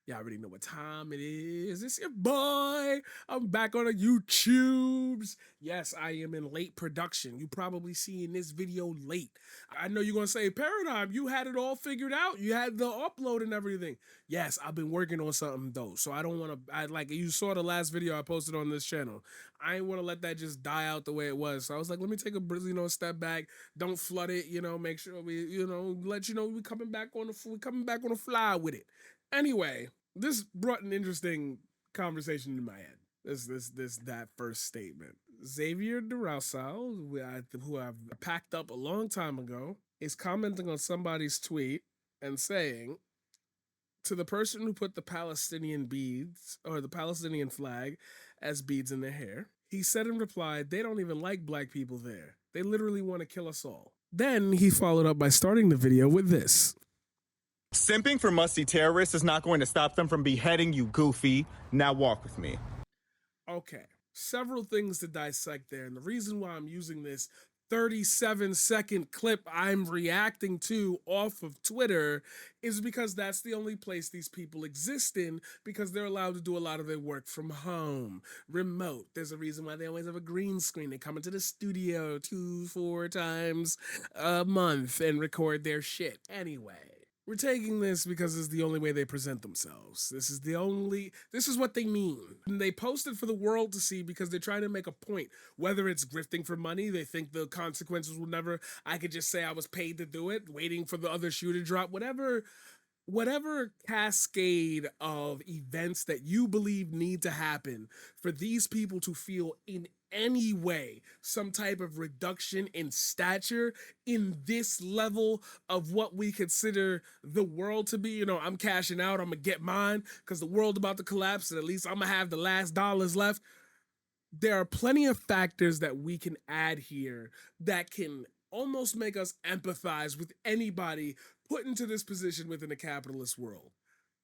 Y'all already know what time it is. It's your boy. I'm back on the YouTubes. Yes, I am in late production. You probably seeing this video late. I know you're gonna say, Paradigm, you had it all figured out. You had the upload and everything. Yes, I've been working on something though. So I don't want to. I like you saw the last video I posted on this channel. I ain't want to let that just die out the way it was. So I was like, let me take a step back. Don't flood it. Make sure we let you know we coming back on the fly with it. Anyway, this brought an interesting conversation in my head. That first statement. Xavier DeRousseau, who I've packed up a long time ago, is commenting on somebody's tweet and saying to the person who put the Palestinian beads or the Palestinian flag as beads in their hair, he said in reply, they don't even like black people there. They literally want to kill us all. Then he followed up by starting the video with this. Simping for musty terrorists is not going to stop them from beheading you, goofy. Now walk with me. Okay, several things to dissect there. And the reason why I'm using this 37-second clip I'm reacting to off of Twitter is because that's the only place these people exist in, because they're allowed to do a lot of their work from home, remote. There's a reason why they always have a green screen. They come into the studio 2-4 times a month and record their shit. Anyway, we're taking this because it's the only way they present themselves. This is what they mean. And they post it for the world to see because they're trying to make a point. Whether it's grifting for money, they think the consequences will never, I could just say I was paid to do it, waiting for the other shoe to drop, whatever cascade of events that you believe need to happen for these people to feel in any way some type of reduction in stature in this level of what we consider the world to be. I'm cashing out, I'm gonna get mine because the world about to collapse, and at least I'm gonna have the last dollars left. There are plenty of factors that we can add here that can almost make us empathize with anybody put into this position within a capitalist world.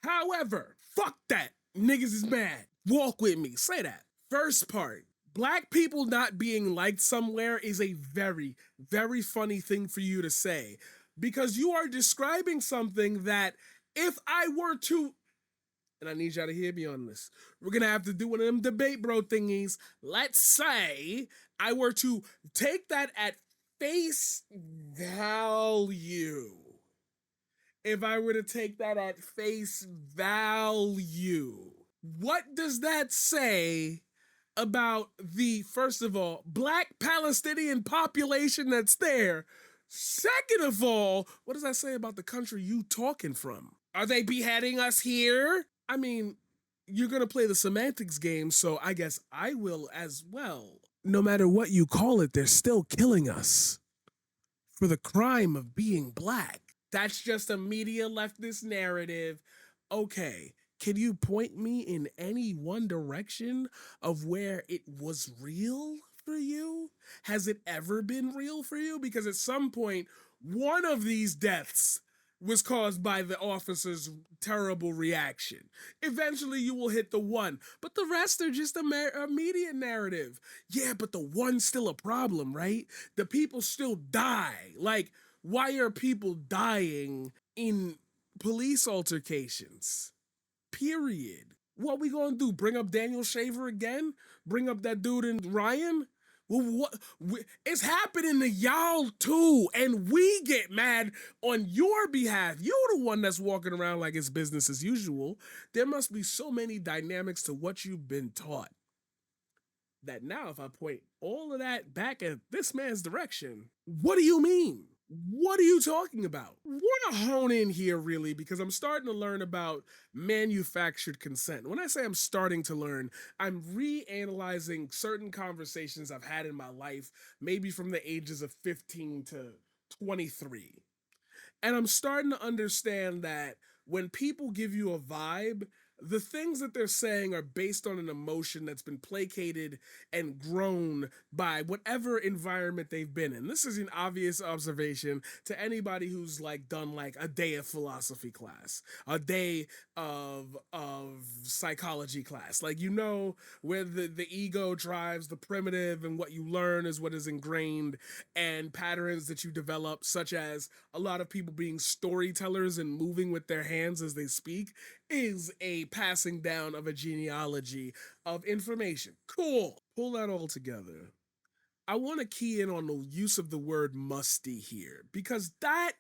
However, fuck that. Niggas is mad. Walk with me. Say that. First part. Black people not being liked somewhere is a very, very funny thing for you to say, because you are describing something that if I were to, and I need y'all to hear me on this, we're gonna have to do one of them debate bro thingies. Let's say I were to take that at face value. If I were to take that at face value, what does that say about the, first of all, black Palestinian population that's there? Second of all, what does that say about the country you talking from? Are they beheading us here? I mean, you're gonna play the semantics game, so I guess I will as well. No matter what you call it, they're still killing us for the crime of being black. That's just a media leftist narrative. Okay, can you point me in any one direction of where it was real for you? Has it ever been real for you? Because at some point, one of these deaths was caused by the officer's terrible reaction. Eventually, you will hit the one, but the rest are just a media narrative. Yeah, but the one's still a problem, right? The people still die. Like, why are people dying in police altercations? Period. What we gonna do? Bring up Daniel Shaver again? Bring up that dude in Ryan? Well, it's happening to y'all too, and we get mad on your behalf. You're the one that's walking around like it's business as usual. There must be so many dynamics to what you've been taught that now, if I point all of that back at this man's direction, what do you mean? What are you talking about? I want to hone in here really, because I'm starting to learn about manufactured consent. When I say I'm starting to learn, I'm reanalyzing certain conversations I've had in my life, maybe from the ages of 15 to 23. And I'm starting to understand that when people give you a vibe, the things that they're saying are based on an emotion that's been placated and grown by whatever environment they've been in. This is an obvious observation to anybody who's like done like a day of philosophy class, a day of psychology class. Like, where the ego drives the primitive, and what you learn is what is ingrained, and patterns that you develop, such as a lot of people being storytellers and moving with their hands as they speak, is a passing down of a genealogy of information. Cool. Pull that all together. I want to key in on the use of the word musty here because that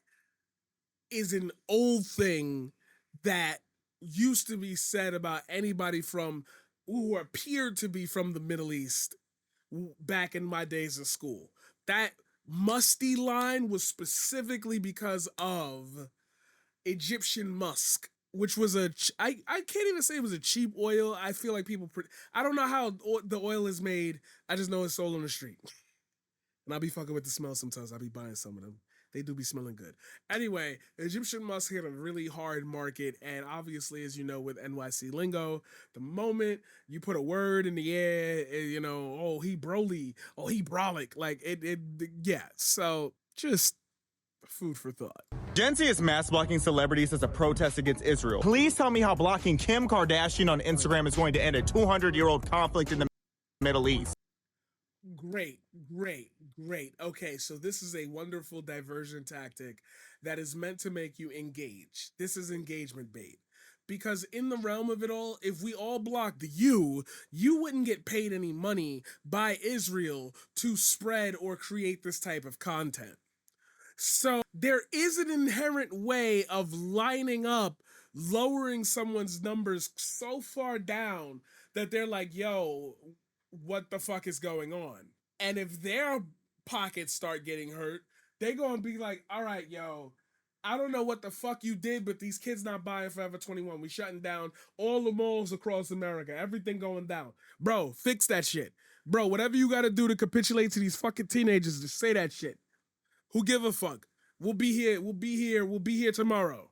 is an old thing that used to be said about anybody from who appeared to be from the Middle East back in my days of school. That musty line was specifically because of Egyptian musk, which was I can't even say it was a cheap oil. I feel like I don't know how the oil is made. I just know it's sold on the street. And I'll be fucking with the smell sometimes. I'll be buying some of them. They do be smelling good. Anyway, Egyptian musk hit a really hard market. And obviously, as you know, with NYC lingo, the moment you put a word in the air, you know, oh, he broly, oh, he brolic. Like, yeah. So just food for thought. Gen Z is mass blocking celebrities as a protest against Israel. Please tell me how blocking Kim Kardashian on Instagram is going to end a 200-year-old conflict in the Middle East. Great. Okay, so this is a wonderful diversion tactic that is meant to make you engage. This is engagement bait. Because in the realm of it all, if we all blocked you wouldn't get paid any money by Israel to spread or create this type of content. So there is an inherent way of lining up, lowering someone's numbers so far down that they're like, yo, what the fuck is going on? And if their pockets start getting hurt, they gonna be like, all right, yo, I don't know what the fuck you did, but these kids not buying Forever 21. We shutting down all the malls across America. Everything going down. Bro, fix that shit. Bro, whatever you gotta do to capitulate to these fucking teenagers, just say that shit. Who give a fuck? We'll be here tomorrow.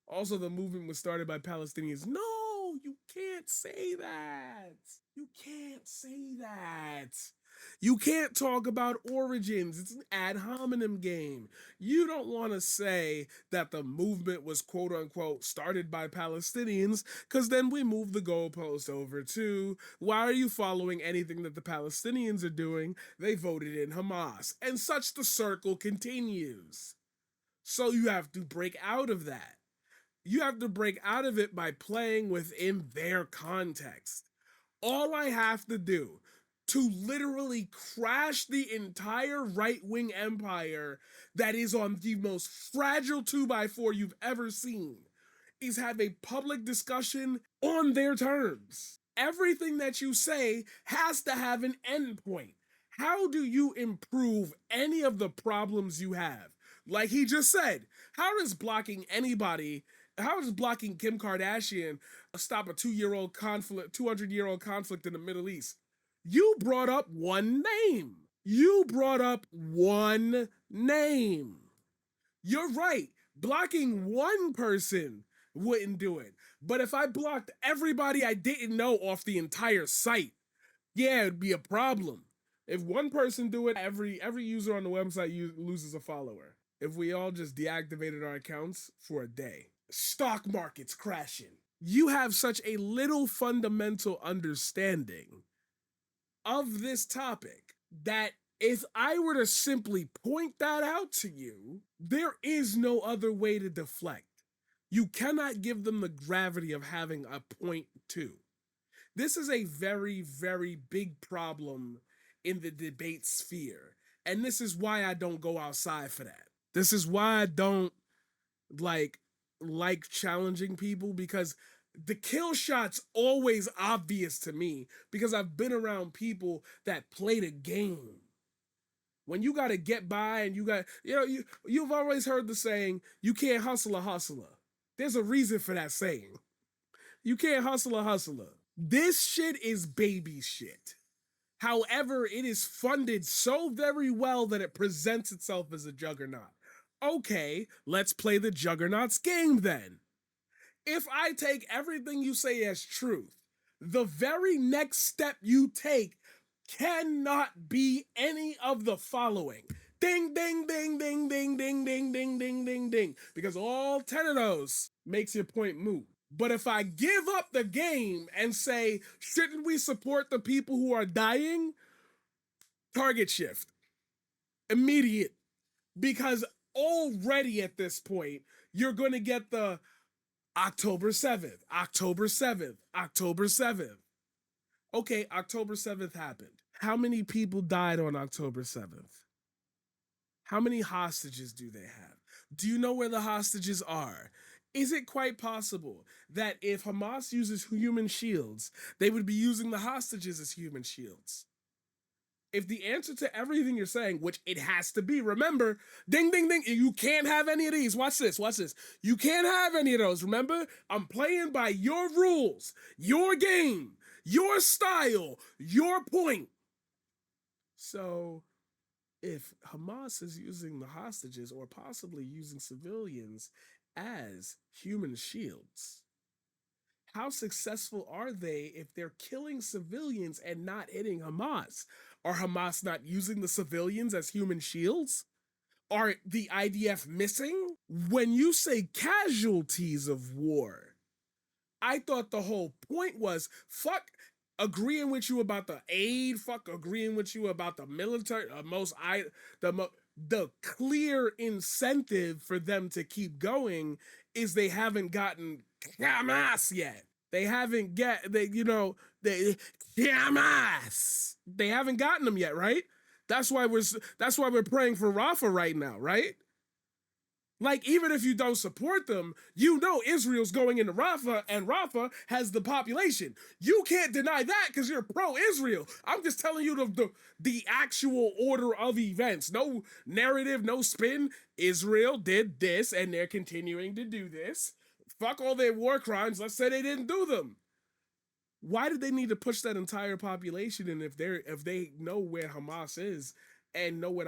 Also, the movement was started by Palestinians. No, you can't say that. You can't say that. You can't talk about origins. It's an ad hominem game. You don't want to say that the movement was quote unquote started by Palestinians, because then we move the goalpost over to why are you following anything that the Palestinians are doing? They voted in Hamas. And such the circle continues. So you have to break out of that. You have to break out of it by playing within their context. All I have to do to literally crash the entire right-wing empire that is on the most fragile 2x4 you've ever seen is have a public discussion on their terms. Everything that you say has to have an endpoint. How do you improve any of the problems you have? Like he just said, how does blocking Kim Kardashian stop a 200-year-old conflict in the Middle East? You brought up one name. You're right. Blocking one person wouldn't do it. But if I blocked everybody I didn't know off the entire site, yeah, it'd be a problem. If one person do it, every user on the website loses a follower. If we all just deactivated our accounts for a day. Stock markets crashing. You have such a little fundamental understanding of this topic that if I were to simply point that out to you, there is no other way to deflect. You cannot give them the gravity of having a point two. This is a very, very big problem in the debate sphere. And this is why I don't go outside for that. This is why I don't like challenging people, because the kill shot's always obvious to me because I've been around people that play the game. When you got to get by and you've always heard the saying, you can't hustle a hustler. There's a reason for that saying. You can't hustle a hustler. This shit is baby shit. However, it is funded so very well that it presents itself as a juggernaut. Okay, let's play the juggernaut's game then. If I take everything you say as truth, the very next step you take cannot be any of the following. Ding, ding, ding, ding, ding, ding, ding, ding, ding, ding, ding. Because all 10 of those makes your point moot. But if I give up the game and say, shouldn't we support the people who are dying? Target shift. Immediate. Because already at this point, you're going to get the, October 7th, October 7th, October 7th. Okay, October 7th happened. How many people died on October 7th? How many hostages do they have? Do you know where the hostages are? Is it quite possible that if Hamas uses human shields, they would be using the hostages as human shields? If the answer to everything you're saying, which it has to be, remember, ding, ding, ding, you can't have any of these. Watch this, watch this. You can't have any of those. Remember, I'm playing by your rules, your game, your style, your point. So if Hamas is using the hostages or possibly using civilians as human shields, how successful are they if they're killing civilians and not hitting Hamas? Are Hamas not using the civilians as human shields? Are the IDF missing? When you say casualties of war, I thought the whole point was fuck agreeing with you about the aid, fuck agreeing with you about the military, the clear incentive for them to keep going is they haven't gotten Hamas yet. They haven't Hamas. They haven't gotten them yet, right? That's why we're praying for Rafah right now, right? Like, even if you don't support them, you know Israel's going into Rafah, and Rafah has the population. You can't deny that because you're pro-Israel. I'm just telling you the actual order of events. No narrative, no spin. Israel did this, and they're continuing to do this. Fuck all their war crimes. Let's say they didn't do them. Why did they need to push that entire population in if they know where Hamas is and know where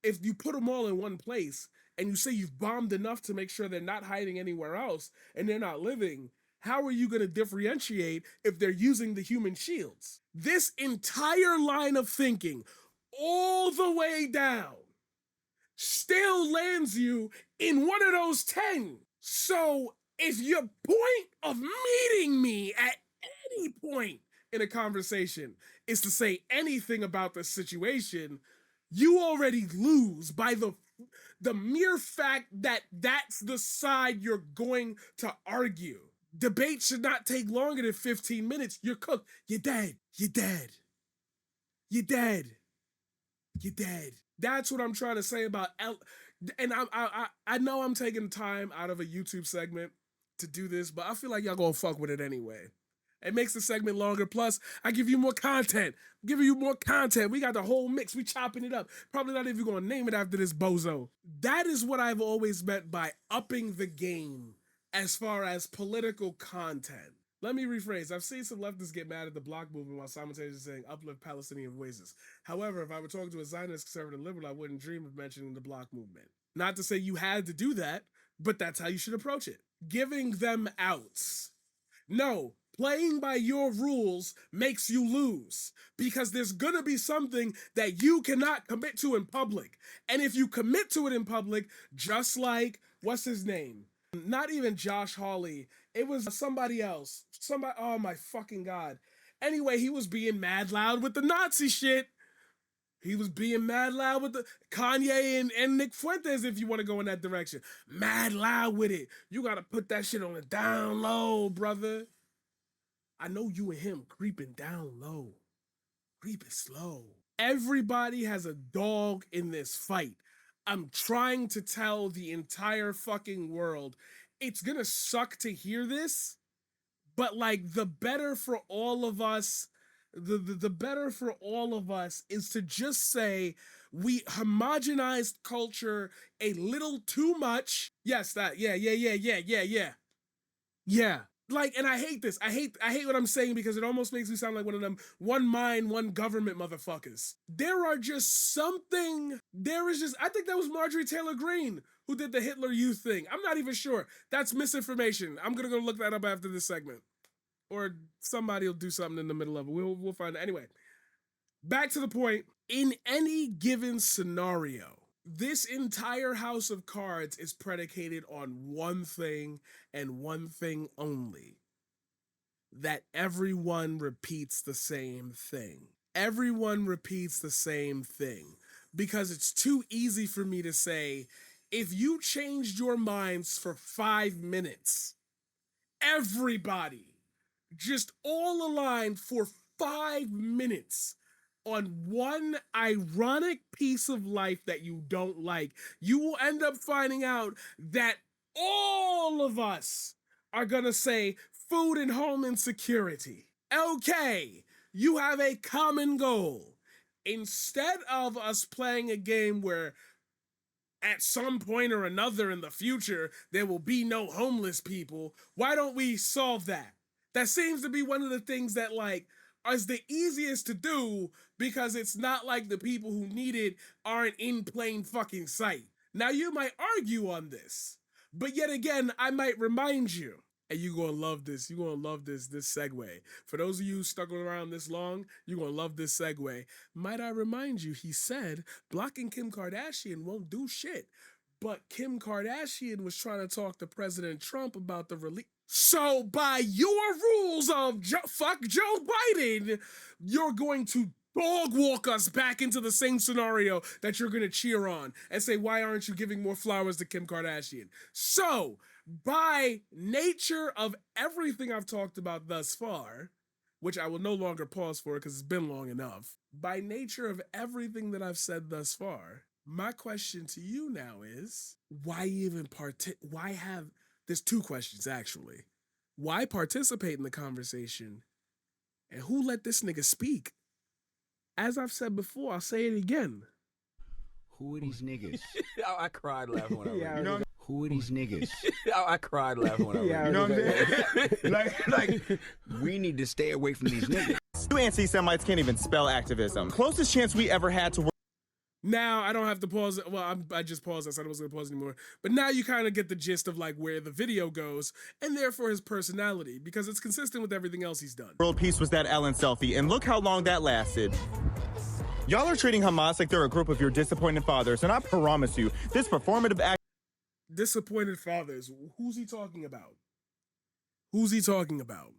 if you put them all in one place and you say you've bombed enough to make sure they're not hiding anywhere else and they're not living, how are you going to differentiate if they're using the human shields? This entire line of thinking, all the way down, still lands you in one of those 10. So if your point of meeting me at any point in a conversation is to say anything about the situation, you already lose by the mere fact that that's the side you're going to argue. Debate should not take longer than 15 minutes. You're cooked. You're dead. You're dead. You're dead. You're dead. That's what I'm trying to say about and I know I'm taking time out of a YouTube segment to do this, but I feel like y'all gonna fuck with it anyway. It makes the segment longer. Plus, I give you more content. I'm giving you more content. We got the whole mix. We chopping it up. Probably not even going to name it after this bozo. That is what I've always meant by upping the game as far as political content. Let me rephrase. I've seen some leftists get mad at the block movement while simultaneously saying uplift Palestinian voices. However, if I were talking to a Zionist conservative liberal, I wouldn't dream of mentioning the block movement. Not to say you had to do that, but that's how you should approach it. Giving them outs. No, playing by your rules makes you lose because there's gonna be something that you cannot commit to in public. And if you commit to it in public, just like, what's his name? Not even Josh Hawley. It was somebody else. Oh my fucking God. Anyway, he was being mad loud with the Nazi shit. He was being mad loud with the Kanye and Nick Fuentes, if you want to go in that direction. Mad loud with it. You got to put that shit on the down low, brother. I know you and him creeping down low. Creeping slow. Everybody has a dog in this fight. I'm trying to tell the entire fucking world. It's gonna suck to hear this, but like the better for all of us, the better for all of us is to just say we homogenized culture a little too much. Yes, that. Yeah. Like, and I hate this. I hate what I'm saying because it almost makes me sound like one of them one mind, one government motherfuckers. I think that was Marjorie Taylor Greene who did the Hitler Youth thing. I'm not even sure. That's misinformation. I'm gonna go look that up after this segment. Or somebody will do something in the middle of it. We'll find it. Anyway, back to the point. In any given scenario, this entire house of cards is predicated on one thing and one thing only. That everyone repeats the same thing. Everyone repeats the same thing. Because it's too easy for me to say, if you changed your minds for 5 minutes, everybody just all aligned for 5 minutes on one ironic piece of life that you don't like, you will end up finding out that all of us are gonna say food and home insecurity. Okay, you have a common goal. Instead of us playing a game where at some point or another in the future there will be no homeless people, why don't we solve that? That seems to be one of the things that like is the easiest to do because it's not like the people who need it aren't in plain fucking sight. Now you might argue on this, but yet again, I might remind you, and you're gonna love this. You're gonna love this segue. For those of you stuck around this long, you're gonna love this segue. Might I remind you, he said blocking Kim Kardashian won't do shit. But Kim Kardashian was trying to talk to President Trump about the release. So by your rules of fuck Joe Biden, you're going to dog walk us back into the same scenario that you're going to cheer on and say, why aren't you giving more flowers to Kim Kardashian? So by nature of everything I've talked about thus far, which I will no longer pause for because it's been long enough, by nature of everything that I've said thus far, my question to you now is, why even there's two questions actually. Why participate in the conversation? And who let this nigga speak? As I've said before, I'll say it again. Who are these niggas? I cried laughing when I read it. You know, who are these niggas? I cried laughing when I read it. You know what I'm saying? like, we need to stay away from these niggas. You anti-Semites can't even spell activism. Closest chance we ever had to. Now I don't have to pause it. Well, I just paused. I said I wasn't gonna pause anymore. But now you kind of get the gist of like where the video goes, and therefore his personality, because it's consistent with everything else he's done. World peace was that Ellen selfie, and look how long that lasted. Y'all are treating Hamas like they're a group of your disappointed fathers, and I promise you, this performative act. Disappointed fathers. Who's he talking about? Who's he talking about?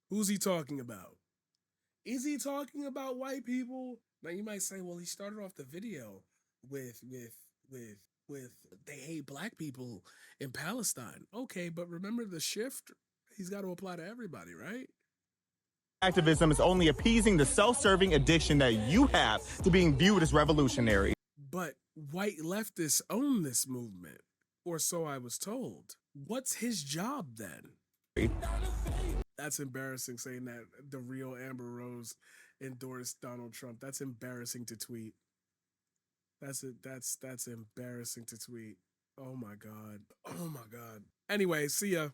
Who's he talking about? Is he talking about white people? Now you might say, well, he started off the video with they hate black people in Palestine. Okay, but remember the shift? He's got to apply to everybody, right? Activism is only appeasing the self-serving addiction that you have to being viewed as revolutionary. But white leftists own this movement, or so I was told. What's his job then? That's embarrassing saying that the real Amber Rose endorsed Donald Trump. That's embarrassing to tweet. That's embarrassing to tweet. Oh my God. Oh my God. Anyway, see ya.